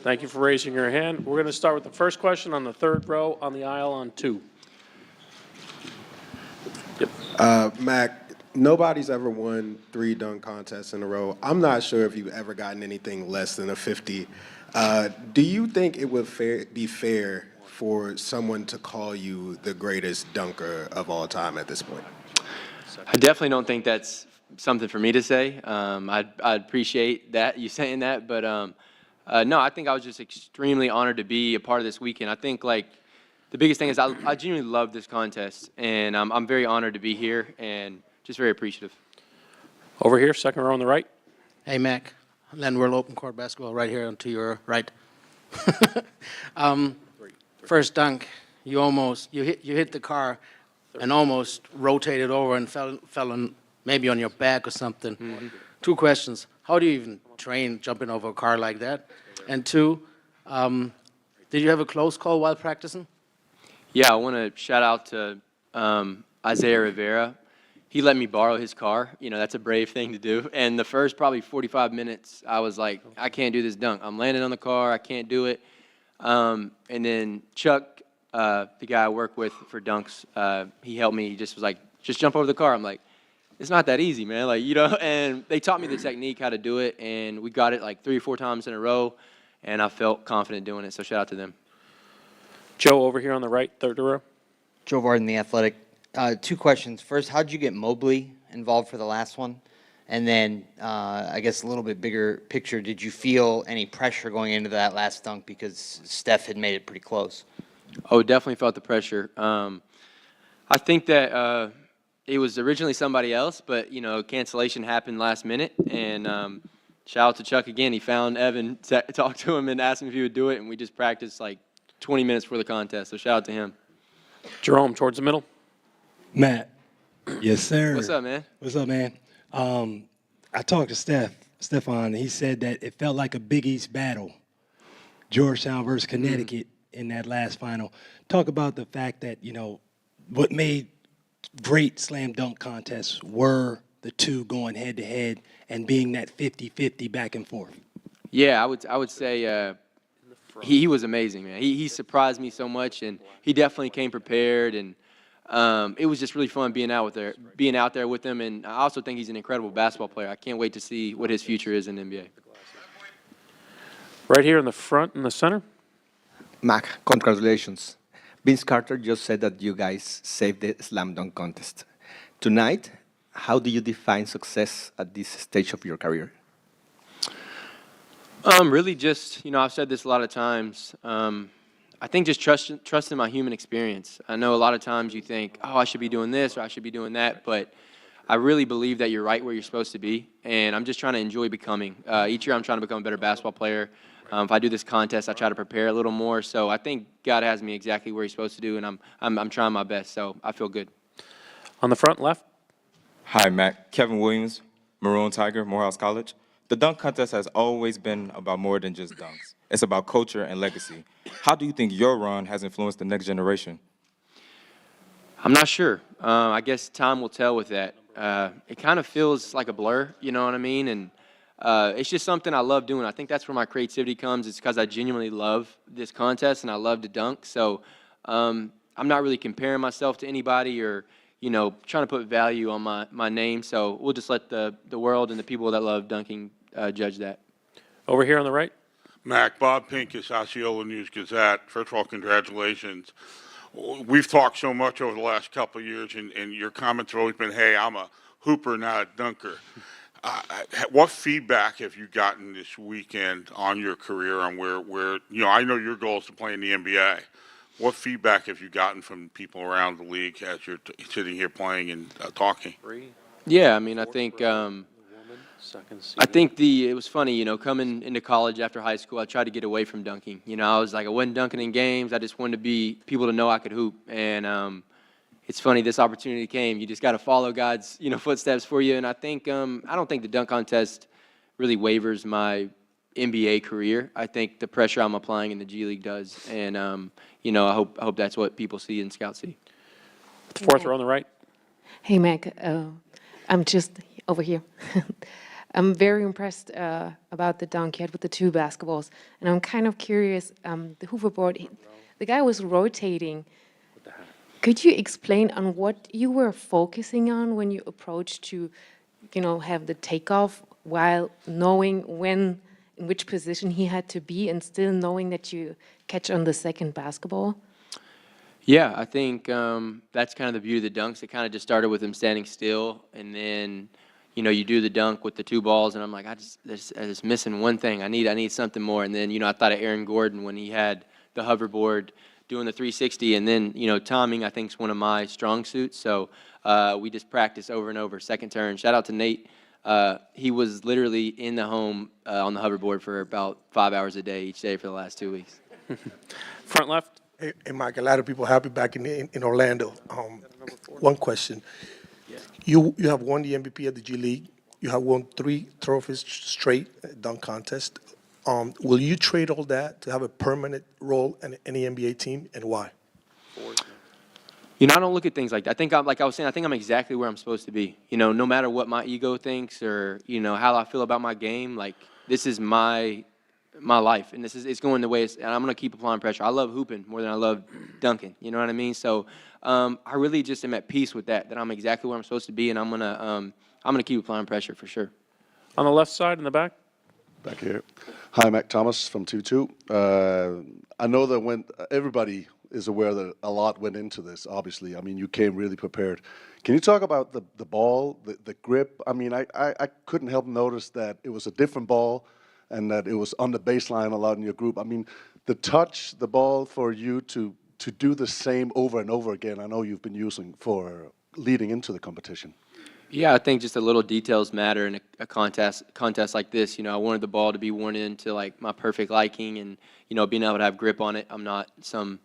Thank you for raising your hand. We're going to start with the first question on the third row on the aisle on 2. Mac, nobody's ever won 3 dunk contests in a row. I'm not sure if you've ever gotten anything less than a 50. Do you think it would be fair for someone to call you the greatest dunker of all time at this point? I definitely don't think that's something for me to say. I'd appreciate that, you saying that, but no, I think I was just extremely honored to be a part of this weekend. I think, like, the biggest thing is I genuinely love this contest, and I'm very honored to be here and just very appreciative. Over here, second row on the right. Hey, Mac. Len World Open Court Basketball right here to your right. First dunk, you hit the car and almost rotated over and fell on maybe on your back or something. Mm-hmm. 2 questions. How do you even train jumping over a car like that? And 2, did you have a close call while practicing? Yeah, I want to shout out to Isaiah Rivera. He let me borrow his car. You know, that's a brave thing to do. And the first probably 45 minutes, I was like, I can't do this dunk. I'm landing on the car. I can't do it. And then Chuck, the guy I work with for dunks, he helped me. He just was like, just jump over the car. I'm like, it's not that easy, man. Like, you know, and they taught me the technique, how to do it. And we got it like 3 or 4 times in a row. And I felt confident doing it. So shout out to them. Joe, over here on the right, third row. Joe Varden, The Athletic. 2 questions. First, how did you get Mobley involved for the last one? And then, I guess a little bit bigger picture, did you feel any pressure going into that last dunk because Steph had made it pretty close? Oh, definitely felt the pressure. I think that it was originally somebody else, but, you know, cancellation happened last minute. And shout out to Chuck again. He found Evan, talked to him, and asked him if he would do it. And we just practiced like 20 minutes before the contest. So shout out to him. Jerome, towards the middle. Matt. Yes, sir. What's up, man? What's up, man? I talked to Stefan, and he said that it felt like a Big East battle, Georgetown versus Connecticut in that last final. Talk about the fact that, you know, what made great slam dunk contests were the 2 going head-to-head and being that 50-50 back and forth. Yeah, I would say he was amazing, man. He surprised me so much, and he definitely came prepared, and it was just really fun being out there with him. And I also think he's an incredible basketball player. I can't wait to see what his future is in the NBA. Right here in the front, in the center. Mac, congratulations. Vince Carter just said that you guys saved the slam dunk contest. Tonight, how do you define success at this stage of your career? Really just, you know, I've said this a lot of times. I think just trusting my human experience. I know a lot of times you think, oh, I should be doing this or I should be doing that, but I really believe that you're right where you're supposed to be, and I'm just trying to enjoy becoming. Each year I'm trying to become a better basketball player. If I do this contest, I try to prepare a little more. So I think God has me exactly where He's supposed to do, and I'm trying my best. So I feel good. On the front left. Hi, Mac. Kevin Williams, Maroon Tiger, Morehouse College. The dunk contest has always been about more than just dunks. It's about culture and legacy. How do you think your run has influenced the next generation? I'm not sure. I guess time will tell with that. It kind of feels like a blur, you know what I mean? And it's just something I love doing. I think that's where my creativity comes. It's because I genuinely love this contest and I love to dunk. So I'm not really comparing myself to anybody or, you know, trying to put value on my name. So we'll just let the world and the people that love dunking judge that. Over here on the right. Mac, Bob Pincus, Osceola News-Gazette. First of all, congratulations. We've talked so much over the last couple of years, and your comments have always been, hey, I'm a hooper, not a dunker. What feedback have you gotten this weekend on your career on where you know, I know your goal is to play in the NBA. What feedback have you gotten from people around the league as you're sitting here playing and talking? Yeah, I mean, I think it was funny, you know, coming into college after high school, I tried to get away from dunking. You know, I was like, I wasn't dunking in games. I just wanted people to know I could hoop. And it's funny, this opportunity came. You just got to follow God's, you know, footsteps for you. And I think, I don't think the dunk contest really wavers my NBA career. I think the pressure I'm applying in the G League does. And, you know, I hope that's what people see and scouts see. Fourth row on the right. Hey, Mac, I'm just over here. I'm very impressed about the dunk you had with the two basketballs. And I'm kind of curious, the hoverboard, the guy was rotating. Could you explain on what you were focusing on when you approached to, have the takeoff while knowing when, in which position he had to be and still knowing that you catch on the second basketball? Yeah, I think that's kind of the beauty of the dunks. It kind of just started with him standing still, and then, you do the dunk with the two balls, and I'm like, I just missing one thing. I need something more. And then, I thought of Aaron Gordon when he had the hoverboard doing the 360, and then, timing I think is one of my strong suits. So we just practice over and over. Second turn. Shout out to Nate. He was literally in the home on the hoverboard for about 5 hours a day each day for the last 2 weeks. Front left. Hey, Mike, a lot of people happy back in Orlando. One question. You have won the MVP of the G League. You have won 3 trophies straight dunk contest. Will you trade all that to have a permanent role in any NBA team, and why? I don't look at things like that. I think like I was saying, I think I'm exactly where I'm supposed to be. No matter what my ego thinks or, how I feel about my game, like this is my life, and it's going the way and I'm going to keep applying pressure. I love hooping more than I love dunking. You know what I mean? So I really just am at peace with that I'm exactly where I'm supposed to be, and I'm gonna keep applying pressure for sure. On the left side in the back. Back here. Hi, Mac Thomas from 2-2. I know that when everybody is aware that a lot went into this, obviously. I mean, you came really prepared. Can you talk about the ball, the grip? I mean, I couldn't help notice that it was a different ball and that it was on the baseline a lot in your group. I mean, the touch, the ball for you to do the same over and over again, I know you've been using for leading into the competition. Yeah, I think just the little details matter in a contest like this. I wanted the ball to be worn into like my perfect liking, and being able to have grip on it. I'm not some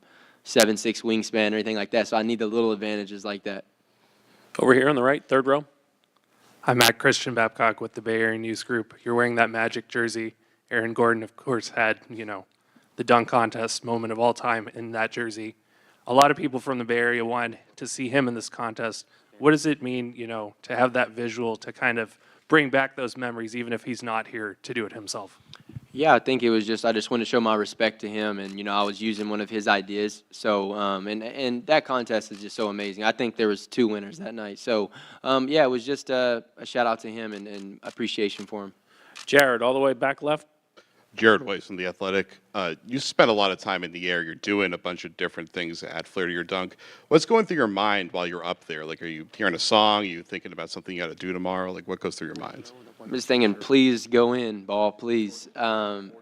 7'6" wingspan or anything like that, so I need the little advantages like that. Over here on the right, third row. I'm Matt Christian Babcock with the Bay Area News Group. You're wearing that Magic jersey. Aaron Gordon, of course, had, the dunk contest moment of all time in that jersey. A lot of people from the Bay Area wanted to see him in this contest. What does it mean, to have that visual to kind of bring back those memories, even if he's not here to do it himself? Yeah, I think it was I just wanted to show my respect to him, and I was using one of his ideas. So, and that contest is just so amazing. I think there was 2 winners that night. So, yeah, it was just a shout out to him and appreciation for him. Jared, all the way back left. Jared Weiss from The Athletic. You spent a lot of time in the air. You're doing a bunch of different things to add flair to your dunk. What's going through your mind while you're up there? Like, are you hearing a song? Are you thinking about something you got to do tomorrow? Like, what goes through your mind? I'm just thinking, please go in, ball, please. And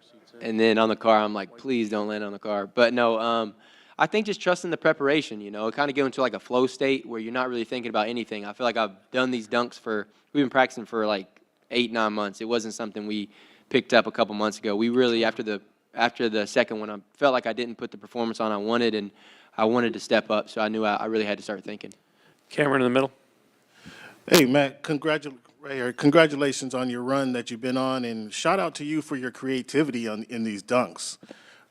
then on the car, I'm like, please don't land on the car. But no, I think just trusting the preparation, it kind of get into like a flow state where you're not really thinking about anything. I feel like I've done these dunks we've been practicing for like 8-9 months. It wasn't something we picked up a couple months ago. We really, after the second one, I felt like I didn't put the performance on I wanted, and I wanted to step up, so I knew I really had to start thinking. Cameron in the middle. Hey, Matt, congratulations on your run that you've been on, and shout out to you for your creativity in these dunks.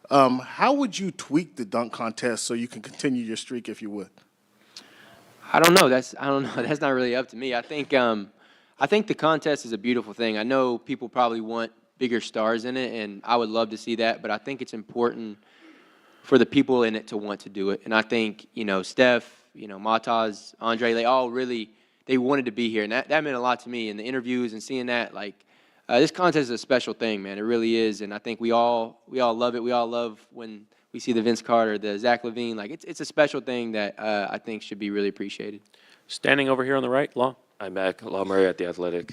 How would you tweak the dunk contest so you can continue your streak, if you would? I don't know. That's not really up to me. I think the contest is a beautiful thing. I know people probably want bigger stars in it, and I would love to see that, but I think it's important for the people in it to want to do it. And I think, Steph, Mataz, Andre, they wanted to be here, and that meant a lot to me in the interviews and seeing that. Like, this contest is a special thing, man. It really is, and I think we all love it. We all love when we see the Vince Carter, the Zach LaVine. Like, it's a special thing that I think should be really appreciated. Standing over here on the right, Law. I'm back. Law Murray at The Athletic.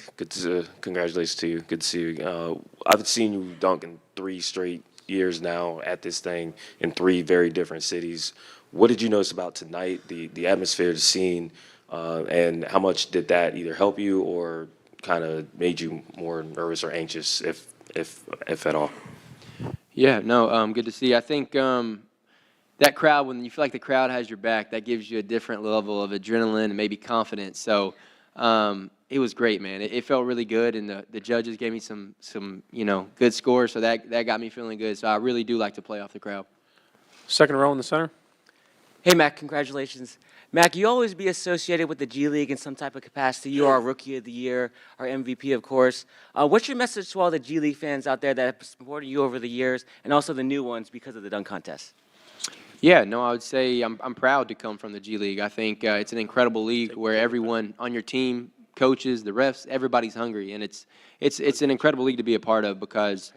Congratulations to you. Good to see you. I've seen you dunk in 3 straight years now at this thing in 3 very different cities. What did you notice about tonight, the atmosphere, the scene, and how much did that either help you or kind of made you more nervous or anxious, if at all? Yeah, no, good to see you. I think that crowd, when you feel like the crowd has your back, that gives you a different level of adrenaline and maybe confidence. So it was great, man. It felt really good, and the judges gave me some good scores, so that got me feeling good. So I really do like to play off the crowd. Second row in the center. Hey, Mac, congratulations. Mac, you always be associated with the G League in some type of capacity. You are our Rookie of the Year, our MVP, of course. What's your message to all the G League fans out there that have supported you over the years, and also the new ones because of the dunk contest? Yeah, no, I would say I'm proud to come from the G League. I think it's an incredible league where everyone on your team, coaches, the refs, everybody's hungry, and it's an incredible league to be a part of because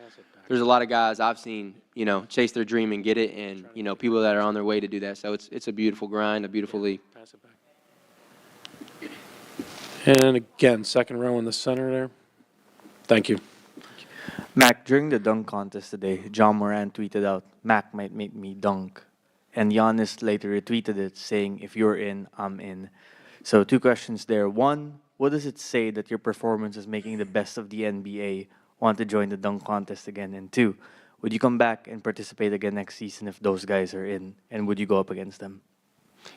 there's a lot of guys I've seen, chase their dream and get it, and people that are on their way to do that. So it's a beautiful grind, a beautiful league. And again, second row in the center there. Thank you. Mac, during the dunk contest today, John Moran tweeted out, "Mac might make me dunk." And Giannis later retweeted it, saying, "If you're in, I'm in." So 2 questions there. One, what does it say that your performance is making the best of the NBA want to join the dunk contest again? And 2, would you come back and participate again next season if those guys are in? And would you go up against them?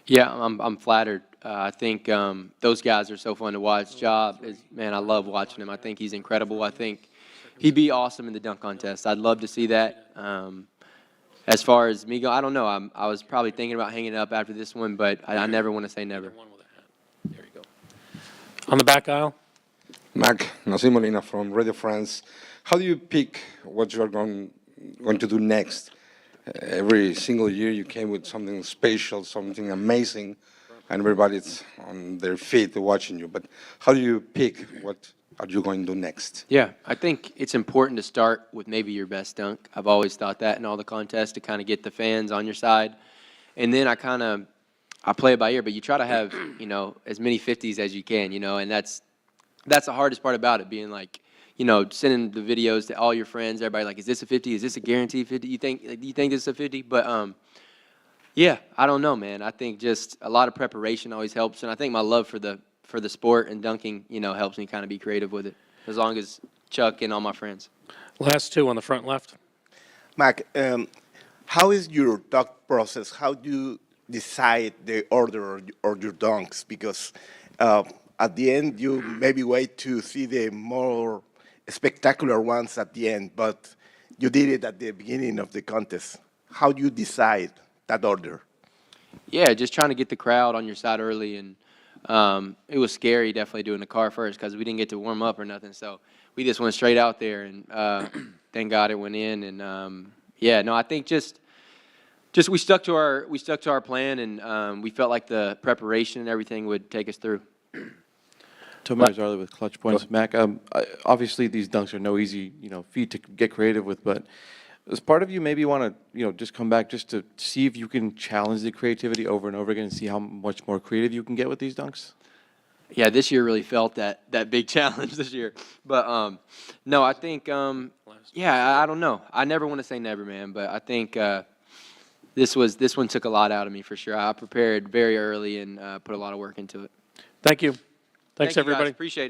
Yeah, I'm flattered. I think those guys are so fun to watch. Man, I love watching him. I think he's incredible. I think he'd be awesome in the dunk contest. I'd love to see that. As far as me go, I don't know. I was probably thinking about hanging up after this one, but I never want to say never. There you go. On the back aisle. Mac, Nassim Molina from Radio France. How do you pick what you're going to do next? Every single year you came with something special, something amazing, and everybody's on their feet watching you. But how do you pick what are you going to do next? Yeah, I think it's important to start with maybe your best dunk. I've always thought that in all the contests to kind of get the fans on your side. And then I play it by ear, but you try to have, as many 50s as you can, and that's the hardest part about it, being like, sending the videos to all your friends, everybody like, is this a 50? Is this a guaranteed 50? Do you think this is a 50? But yeah, I don't know, man. I think just a lot of preparation always helps, and I think my love for the sport and dunking, helps me kind of be creative with it, as long as Chuck and all my friends. Last 2 on the front left. Mac, how is your dunk process? How do you decide the order of your dunks? Because at the end, you maybe wait to see the more spectacular ones at the end, but you did it at the beginning of the contest. How do you decide that order? Yeah, just trying to get the crowd on your side early, and it was scary definitely doing the car first because we didn't get to warm up or nothing. So we just went straight out there, and thank God it went in. And yeah, no, I think just we stuck to our plan, and we felt like the preparation and everything would take us through. Tomer Zarli with Clutch Points. Mac, obviously these dunks are no easy, feat to get creative with, but does part of you maybe want to, just come back just to see if you can challenge the creativity over and over again and see how much more creative you can get with these dunks? Yeah, this year really felt that big challenge this year. But no, I think I don't know. I never want to say never, man, but I think this one took a lot out of me for sure. I prepared very early and put a lot of work into it. Thank you. Thanks, Thank you, guys. everybody. Appreciate it.